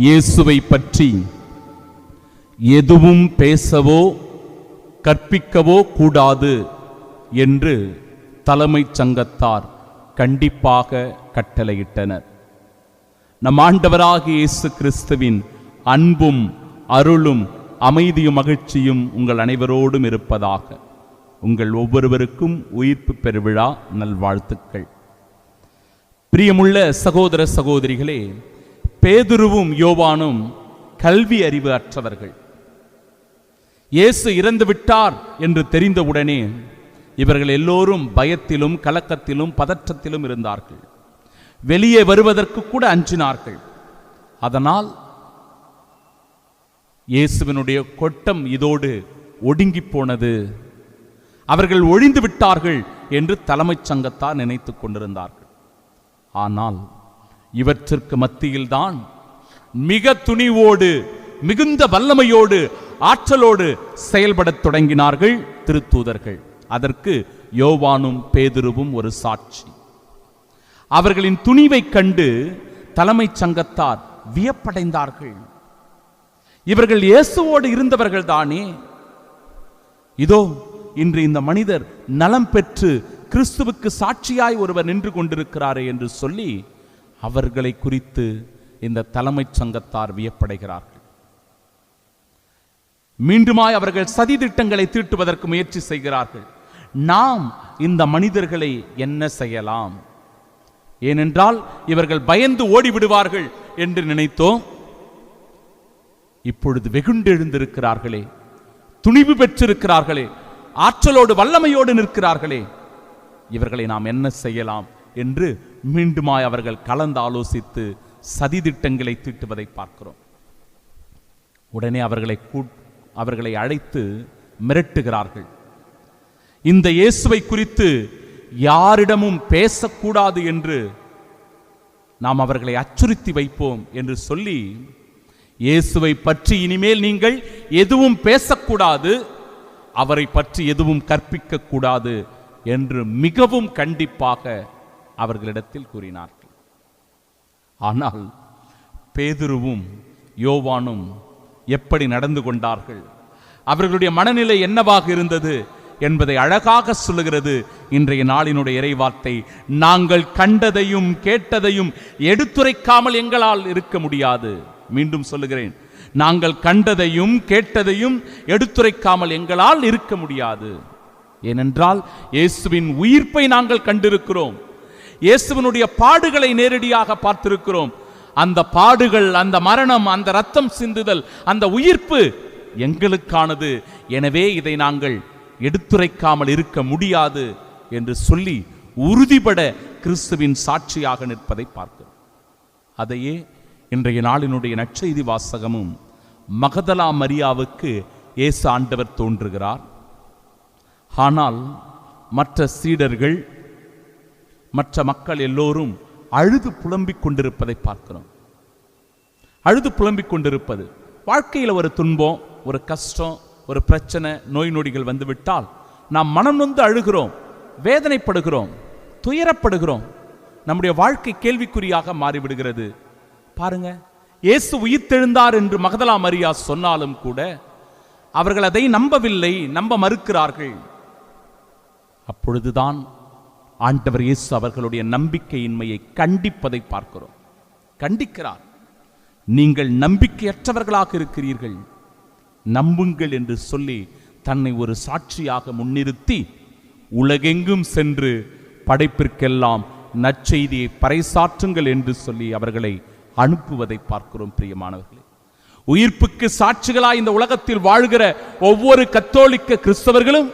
இயேசுவை பற்றி எதுவும் பேசவோ கற்பிக்கவோ கூடாது என்று தலைமைச் சங்கத்தார் கண்டிப்பாக கட்டளையிட்டனர். நம் ஆண்டவராகிய இயேசு கிறிஸ்துவின் அன்பும் அருளும் அமைதியும் மகிழ்ச்சியும் உங்கள் அனைவரோடும் இருப்பதாக. உங்கள் ஒவ்வொருவருக்கும் உயிர்ப்பு பெருவிழா நல்வாழ்த்துக்கள். பிரியமுள்ள சகோதர சகோதரிகளே, பேதுருவும் யோவானும் கல்வி அறிவு அற்றவர்கள். இயேசு இறந்து விட்டார் என்று தெரிந்தவுடனே இவர்கள் எல்லோரும் பயத்திலும் கலக்கத்திலும் பதற்றத்திலும் இருந்தார்கள். வெளியே வருவதற்கு கூட அஞ்சினார்கள். அதனால் இயேசுவினுடைய கொட்டம் இதோடு ஒடுங்கி போனது, அவர்கள் ஒழிந்து விட்டார்கள் என்று தலைமைச் சங்கத்தார் நினைத்துக் கொண்டிருந்தார்கள். ஆனால் இவற்றிற்கு மத்தியில்தான் மிக துணிவோடு மிகுந்த வல்லமையோடு ஆற்றலோடு செயல்படத் தொடங்கினார்கள் திருத்தூதர்கள். அதற்கு யோவானும் பேதுருவும் ஒரு சாட்சி. அவர்களின் துணிவை கண்டு தலைமைச் சங்கத்தார் வியப்படைந்தார்கள். இவர்கள் இயேசுவோடு இருந்தவர்கள் தானே, இதோ இன்று இந்த மனிதர் நலம் பெற்று கிறிஸ்துவுக்கு சாட்சியாய் ஒருவர் நின்று கொண்டிருக்கிறாரே என்று சொல்லி அவர்களை குறித்து இந்த தலைமைச் சங்கத்தார் வியப்படைகிறார்கள். மீண்டுமாய் அவர்கள் சதி திட்டங்களை தீட்டுவதற்கு முயற்சி செய்கிறார்கள். நாம் இந்த மனிதர்களை என்ன செய்யலாம்? ஏனென்றால் இவர்கள் பயந்து ஓடிவிடுவார்கள் என்று நினைத்தோம். இப்பொழுது வெகுண்டு எழுந்திருக்கிறார்களே, துணிவு பெற்றிருக்கிறார்களே, ஆற்றலோடு வல்லமையோடு நிற்கிறார்களே, இவர்களை நாம் என்ன செய்யலாம் என்று மீண்டுமாய் அவர்கள் கலந்து ஆலோசித்து சதி திட்டங்களை தீட்டுவதை பார்க்கிறோம். உடனே அவர்களை அழைத்து மிரட்டுகிறார்கள். இந்த இயேசுவை குறித்து யாரிடமும் பேசக்கூடாது என்று நாம் அவர்களை அச்சுறுத்தி வைப்போம் என்று சொல்லி, இயேசுவை பற்றி இனிமேல் நீங்கள் எதுவும் பேசக்கூடாது, அவரை பற்றி எதுவும் கற்பிக்க கூடாது என்று மிகவும் கண்டிப்பாக அவர்களிடத்தில் கூறினார்கள். ஆனால் பேதுருவும் யோவானும் எப்படி நடந்து கொண்டார்கள், அவர்களுடைய மனநிலை என்னவாக இருந்தது என்பதை அழகாக சொல்லுகிறது இன்றைய நாளினுடைய இறைவார்த்தை. நாங்கள் கண்டதையும் கேட்டதையும் எடுத்துரைக்காமல் எங்களால் இருக்க முடியாது. மீண்டும் சொல்லுகிறேன், நாங்கள் கண்டதையும் கேட்டதையும் எடுத்துரைக்காமல் எங்களால் இருக்க முடியாது. ஏனென்றால் இயேசுவின் உயிர்ப்பை நாங்கள் கண்டிருக்கிறோம், இயேசுவினுடைய பாடுகளை நேரடியாக பார்த்திருக்கிறோம். அந்த பாடுகள், அந்த மரணம், அந்த இரத்தம் சிந்துதல், அந்த உயிர்ப்பு எங்களுக்கானது. எனவே இதை நாங்கள் எடுத்துரைக்காமல் இருக்க முடியாது என்று சொல்லி உறுதிபட கிறிஸ்துவின் சாட்சியாக நிற்பதை பார்க்கிறோம். அதையே இன்றைய நாளினுடைய நற்செய்தி வாசகமும் மகதலா மரியாவுக்கு இயேசு ஆண்டவர் தோன்றுகிறார். ஆனால் மற்ற சீடர்கள், மற்ற மக்கள் எல்லோரும் அழுது புலம்பிக் கொண்டிருப்பதை பார்க்கிறோம். அழுது புலம்பிக் கொண்டிருப்பது, வாழ்க்கையில் ஒரு துன்பம், ஒரு கஷ்டம், ஒரு பிரச்சனை, நோய் நொடிகள் வந்துவிட்டால் நாம் மனம் நொந்து அழுகிறோம், வேதனைப்படுகிறோம், துயரப்படுகிறோம். நம்முடைய வாழ்க்கை கேள்விக்குறியாக மாறிவிடுகிறது. பாருங்க, இயேசு உயிர்த்தெழுந்தார் என்று மகதலா மரியா சொன்னாலும் கூட அவர்கள் அதை நம்பவில்லை, நம்ப மறுக்கிறார்கள். அப்பொழுதுதான் ஆண்டவர் இயேசு அவர்களுடைய நம்பிக்கையின்மையை கண்டிப்பதை பார்க்கிறோம். கண்டிக்கிறார். நீங்கள் நம்பிக்கையற்றவர்களாக இருக்கிறீர்கள், நம்புங்கள் என்று சொல்லி தன்னை ஒரு சாட்சியாக முன்னிறுத்தி உலகெங்கும் சென்று படைப்பிற்கெல்லாம் நற்செய்தியை பறைசாற்றுங்கள் என்று சொல்லி அவர்களை அனுப்புவதை பார்க்கிறோம். பிரியமானவர்களே, உயிர்ப்புக்கு சாட்சிகளாய் இந்த உலகத்தில் வாழ்கிற ஒவ்வொரு கத்தோலிக்க கிறிஸ்தவர்களும்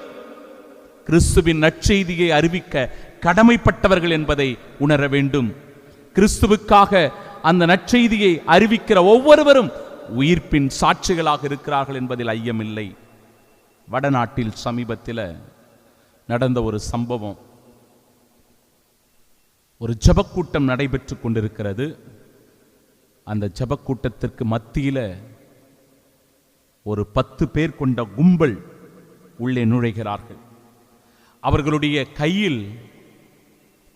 கிறிஸ்துவின் நற்செய்தியை அறிவிக்க கடமைப்பட்டவர்கள் என்பதை உணர வேண்டும். கிறிஸ்துவுக்காக அந்த நற்செய்தியை அறிவிக்கிற ஒவ்வொருவரும் உயிர்ப்பின் சாட்சிகளாக இருக்கிறார்கள் என்பதில் ஐயமில்லை. வடநாட்டில் சமீபத்தில் நடந்த ஒரு சம்பவம். ஒரு ஜபக்கூட்டம் நடைபெற்று கொண்டிருக்கிறது. அந்த ஜபக்கூட்டத்திற்கு மத்தியில் ஒரு 10 பேர் கொண்ட கும்பல் உள்ளே நுழைகிறார்கள். அவர்களுடைய கையில்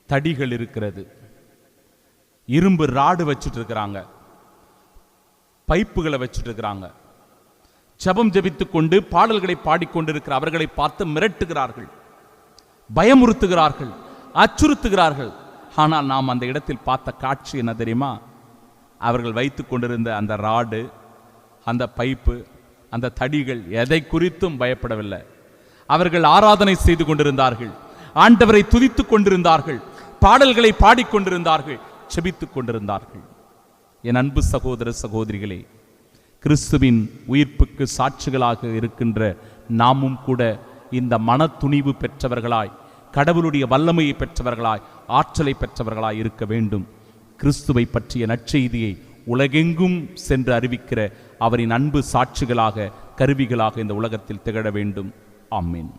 தடிகள் இருக்கிறது, இரும்பு ராடு வச்சுட்டு இருக்கிறாங்க. பைப்புகளை வச்சுட்டு இருக்கிறாங்க. ஜெபம் ஜெபித்துக் கொண்டு பாடல்களை பாடிக்கொண்டிருக்கிற அவர்களை பார்த்து மிரட்டுகிறார்கள், பயமுறுத்துகிறார்கள், அச்சுறுத்துகிறார்கள். ஆனால் நாம் அந்த இடத்தில் பார்த்த காட்சி என்ன தெரியுமா? அவர்கள் வைத்துக் கொண்டிருந்த அந்த ராடு, அந்த பைப்பு, அந்த தடிகள் எதை குறித்தும் பயப்படவில்லை. அவர்கள் ஆராதனை செய்து கொண்டிருந்தார்கள், ஆண்டவரை துதித்துக் கொண்டிருந்தார்கள், பாடல்களை பாடிக்கொண்டிருந்தார்கள், செபித்துக் கொண்டிருந்தார்கள். என் அன்பு சகோதர சகோதரிகளே, கிறிஸ்துவின் உயிர்ப்புக்கு சாட்சிகளாக இருக்கின்ற நாமும் கூட இந்த மன துணிவு பெற்றவர்களாய், கடவுளுடைய வல்லமையை பெற்றவர்களாய், ஆற்றலை பெற்றவர்களாய் இருக்க வேண்டும். கிறிஸ்துவை பற்றிய நற்செய்தியை உலகெங்கும் சென்று அறிவிக்கிற அவரின் அன்பு சாட்சிகளாக, கருவிகளாக இந்த உலகத்தில் திகழ வேண்டும். ஆமென்.